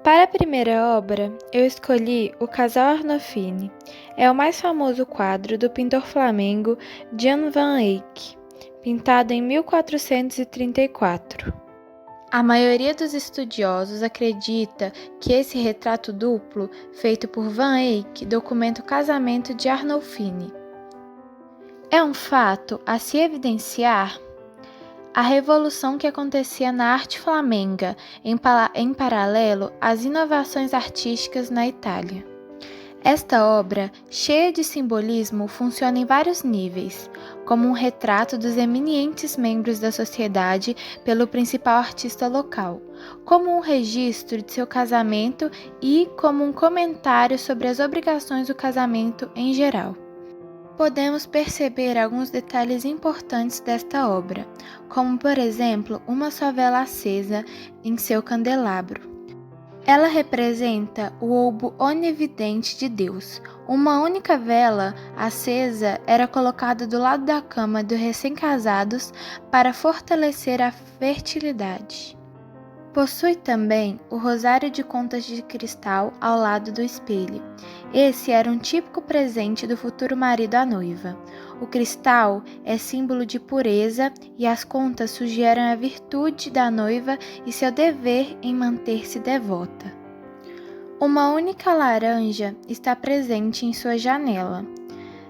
Para a primeira obra, eu escolhi o Casal Arnolfini. É o mais famoso quadro do pintor flamengo Jan van Eyck, pintado em 1434. A maioria dos estudiosos acredita que esse retrato duplo, feito por Van Eyck, documenta o casamento de Arnolfini. É um fato a se evidenciar a revolução que acontecia na arte flamenga, em paralelo às inovações artísticas na Itália. Esta obra, cheia de simbolismo, funciona em vários níveis, como um retrato dos eminentes membros da sociedade pelo principal artista local, como um registro de seu casamento e como um comentário sobre as obrigações do casamento em geral. Podemos perceber alguns detalhes importantes desta obra, como por exemplo uma só vela acesa em seu candelabro. Ela representa o olbo onividente de Deus. Uma única vela acesa era colocada do lado da cama dos recém-casados para fortalecer a fertilidade. Possui também o rosário de contas de cristal ao lado do espelho. Esse era um típico presente do futuro marido à noiva. O cristal é símbolo de pureza e as contas sugerem a virtude da noiva e seu dever em manter-se devota. Uma única laranja está presente em sua janela.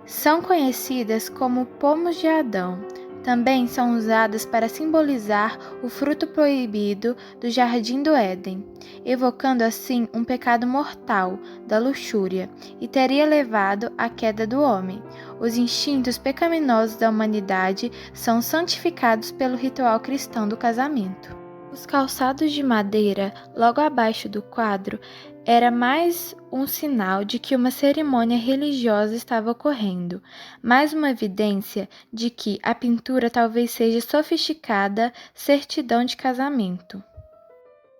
São conhecidas como pomos de Adão. Também são usadas para simbolizar o fruto proibido do Jardim do Éden, evocando assim um pecado mortal da luxúria, e teria levado à queda do homem. Os instintos pecaminosos da humanidade são santificados pelo ritual cristão do casamento. Os calçados de madeira, logo abaixo do quadro, era mais um sinal de que uma cerimônia religiosa estava ocorrendo, mais uma evidência de que a pintura talvez seja sofisticada certidão de casamento.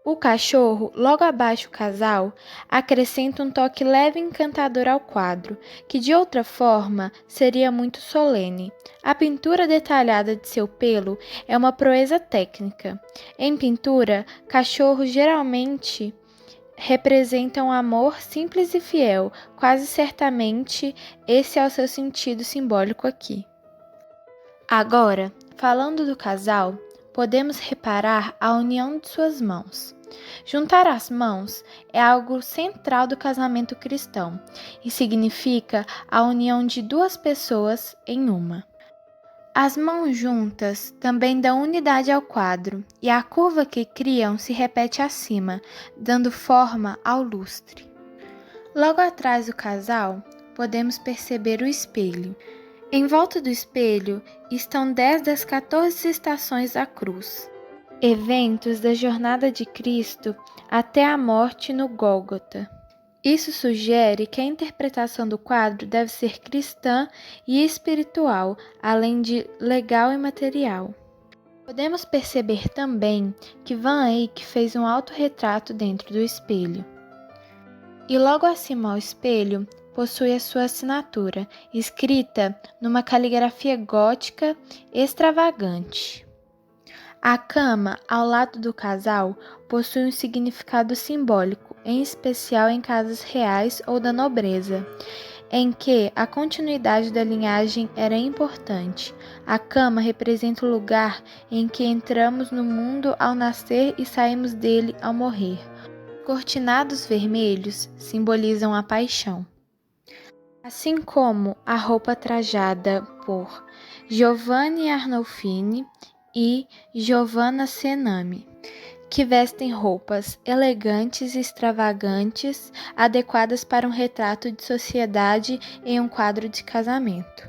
O cachorro, logo abaixo do casal, acrescenta um toque leve e encantador ao quadro, que de outra forma seria muito solene. A pintura detalhada de seu pelo é uma proeza técnica. Em pintura, cachorros geralmente representam amor simples e fiel, quase certamente esse é o seu sentido simbólico aqui. Agora, falando do casal, podemos reparar a união de suas mãos. Juntar as mãos é algo central do casamento cristão e significa a união de duas pessoas em uma. As mãos juntas também dão unidade ao quadro, e a curva que criam se repete acima, dando forma ao lustre. Logo atrás do casal, podemos perceber o espelho. Em volta do espelho estão 10 das 14 estações da cruz, eventos da jornada de Cristo até a morte no Gólgota. Isso sugere que a interpretação do quadro deve ser cristã e espiritual, além de legal e material. Podemos perceber também que Van Eyck fez um autorretrato dentro do espelho. E logo acima ao espelho possui a sua assinatura, escrita numa caligrafia gótica extravagante. A cama, ao lado do casal, possui um significado simbólico, em especial em casas reais ou da nobreza, em que a continuidade da linhagem era importante. A cama representa o lugar em que entramos no mundo ao nascer e saímos dele ao morrer. Cortinados vermelhos simbolizam a paixão. Assim como a roupa trajada por Giovanni Arnolfini e Giovanna Senami, que vestem roupas elegantes e extravagantes, adequadas para um retrato de sociedade em um quadro de casamento.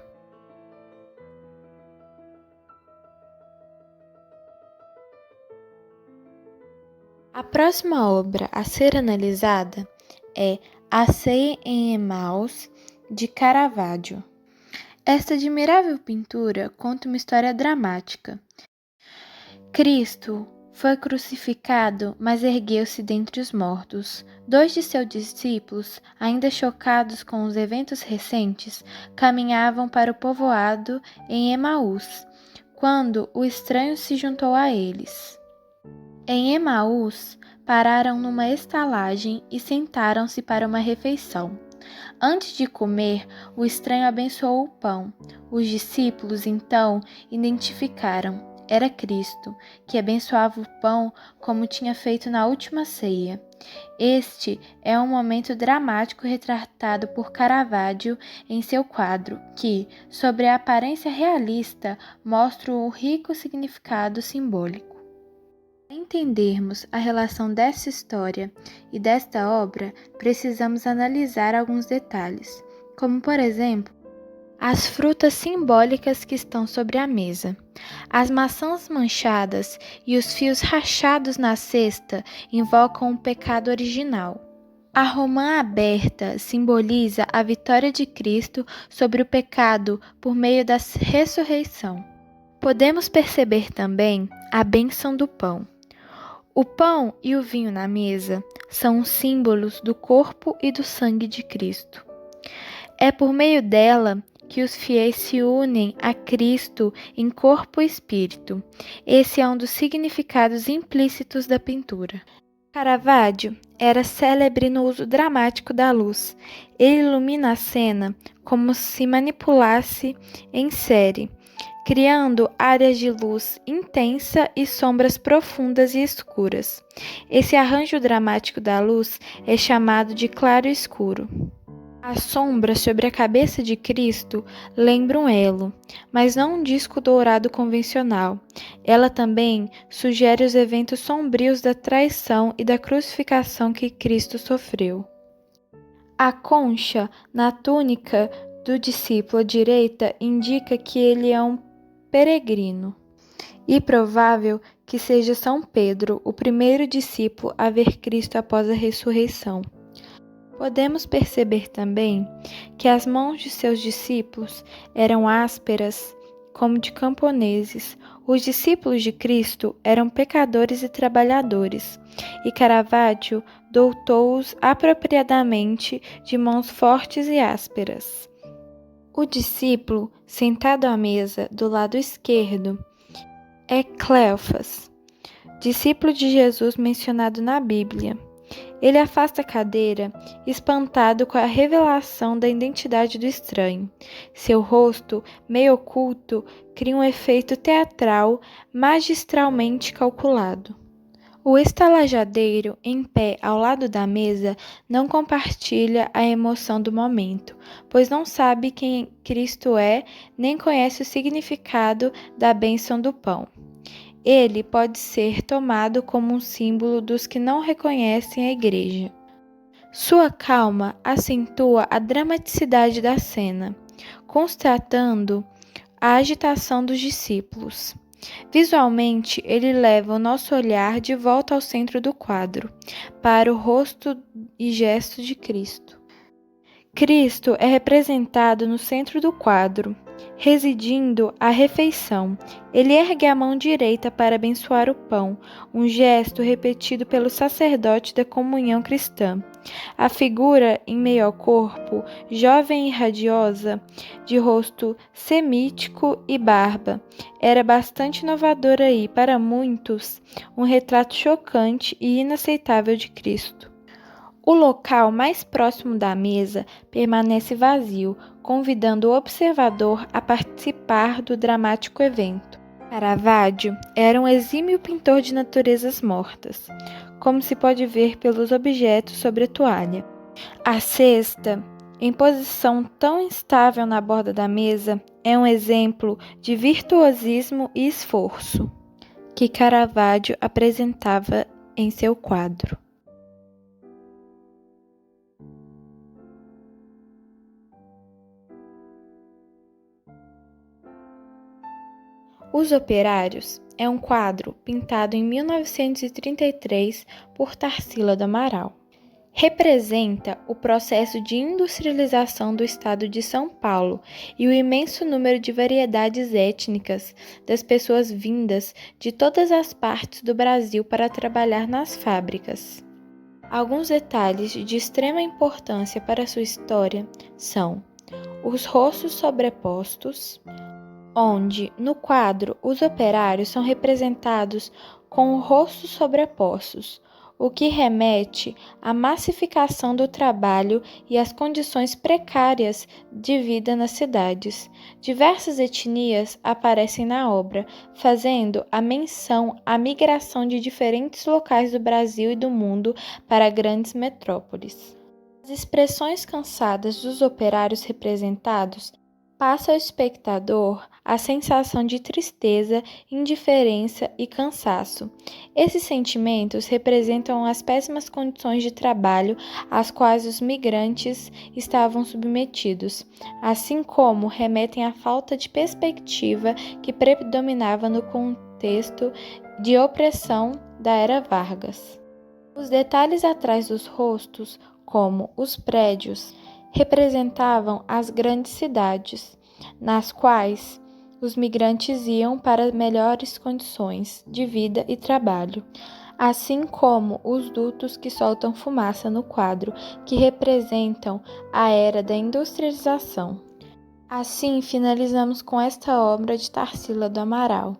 A próxima obra a ser analisada é A Ceia em Emaús, de Caravaggio. Esta admirável pintura conta uma história dramática. Cristo foi crucificado, mas ergueu-se dentre os mortos. 2 de seus discípulos, ainda chocados com os eventos recentes, caminhavam para o povoado em Emaús, quando o estranho se juntou a eles. Em Emaús, pararam numa estalagem e sentaram-se para uma refeição. Antes de comer, o estranho abençoou o pão. Os discípulos, então, identificaram. Era Cristo, que abençoava o pão como tinha feito na última ceia. Este é um momento dramático retratado por Caravaggio em seu quadro, que, sobre a aparência realista, mostra o rico significado simbólico. Para entendermos a relação dessa história e desta obra, precisamos analisar alguns detalhes, como, por exemplo, as frutas simbólicas que estão sobre a mesa. As maçãs manchadas e os fios rachados na cesta invocam o pecado original. A romã aberta simboliza a vitória de Cristo sobre o pecado por meio da ressurreição. Podemos perceber também a bênção do pão. O pão e o vinho na mesa são os símbolos do corpo e do sangue de Cristo. É por meio dela que os fiéis se unem a Cristo em corpo e espírito. Esse é um dos significados implícitos da pintura. Caravaggio era célebre no uso dramático da luz. Ele ilumina a cena como se manipulasse em série, criando áreas de luz intensa e sombras profundas e escuras. Esse arranjo dramático da luz é chamado de claro e escuro. A sombra sobre a cabeça de Cristo lembra um elo, mas não um disco dourado convencional. Ela também sugere os eventos sombrios da traição e da crucificação que Cristo sofreu. A concha na túnica do discípulo à direita indica que ele é um peregrino, e provável que seja São Pedro, o primeiro discípulo a ver Cristo após a ressurreição. Podemos perceber também que as mãos de seus discípulos eram ásperas, como de camponeses. Os discípulos de Cristo eram pecadores e trabalhadores, e Caravaggio doutou-os apropriadamente de mãos fortes e ásperas. O discípulo, sentado à mesa do lado esquerdo, é Cleofas, discípulo de Jesus mencionado na Bíblia. Ele afasta a cadeira, espantado com a revelação da identidade do estranho. Seu rosto, meio oculto, cria um efeito teatral magistralmente calculado. O estalajadeiro, em pé ao lado da mesa, não compartilha a emoção do momento, pois não sabe quem Cristo é, nem conhece o significado da bênção do pão. Ele pode ser tomado como um símbolo dos que não reconhecem a igreja. Sua calma acentua a dramaticidade da cena, constatando a agitação dos discípulos. Visualmente, ele leva o nosso olhar de volta ao centro do quadro, para o rosto e gesto de Cristo. Cristo é representado no centro do quadro, residindo a refeição. Ele ergue a mão direita para abençoar o pão, um gesto repetido pelo sacerdote da comunhão cristã. A figura, em meio ao corpo, jovem e radiosa, de rosto semítico e barba, era bastante inovadora e, para muitos, um retrato chocante e inaceitável de Cristo. O local mais próximo da mesa permanece vazio, convidando o observador a participar do dramático evento. Caravaggio era um exímio pintor de naturezas mortas, como se pode ver pelos objetos sobre a toalha. A cesta, em posição tão instável na borda da mesa, é um exemplo de virtuosismo e esforço que Caravaggio apresentava em seu quadro. Os Operários é um quadro pintado em 1933 por Tarsila do Amaral. Representa o processo de industrialização do estado de São Paulo e o imenso número de variedades étnicas das pessoas vindas de todas as partes do Brasil para trabalhar nas fábricas. Alguns detalhes de extrema importância para sua história são os rostos sobrepostos, onde, no quadro, os operários são representados com rostos sobrepostos, o que remete à massificação do trabalho e às condições precárias de vida nas cidades. Diversas etnias aparecem na obra, fazendo a menção à migração de diferentes locais do Brasil e do mundo para grandes metrópoles. As expressões cansadas dos operários representados passa ao espectador a sensação de tristeza, indiferença e cansaço. Esses sentimentos representam as péssimas condições de trabalho às quais os migrantes estavam submetidos, assim como remetem à falta de perspectiva que predominava no contexto de opressão da era Vargas. Os detalhes atrás dos rostos, como os prédios, representavam as grandes cidades, nas quais os migrantes iam para melhores condições de vida e trabalho, assim como os dutos que soltam fumaça no quadro, que representam a era da industrialização. Assim, finalizamos com esta obra de Tarsila do Amaral.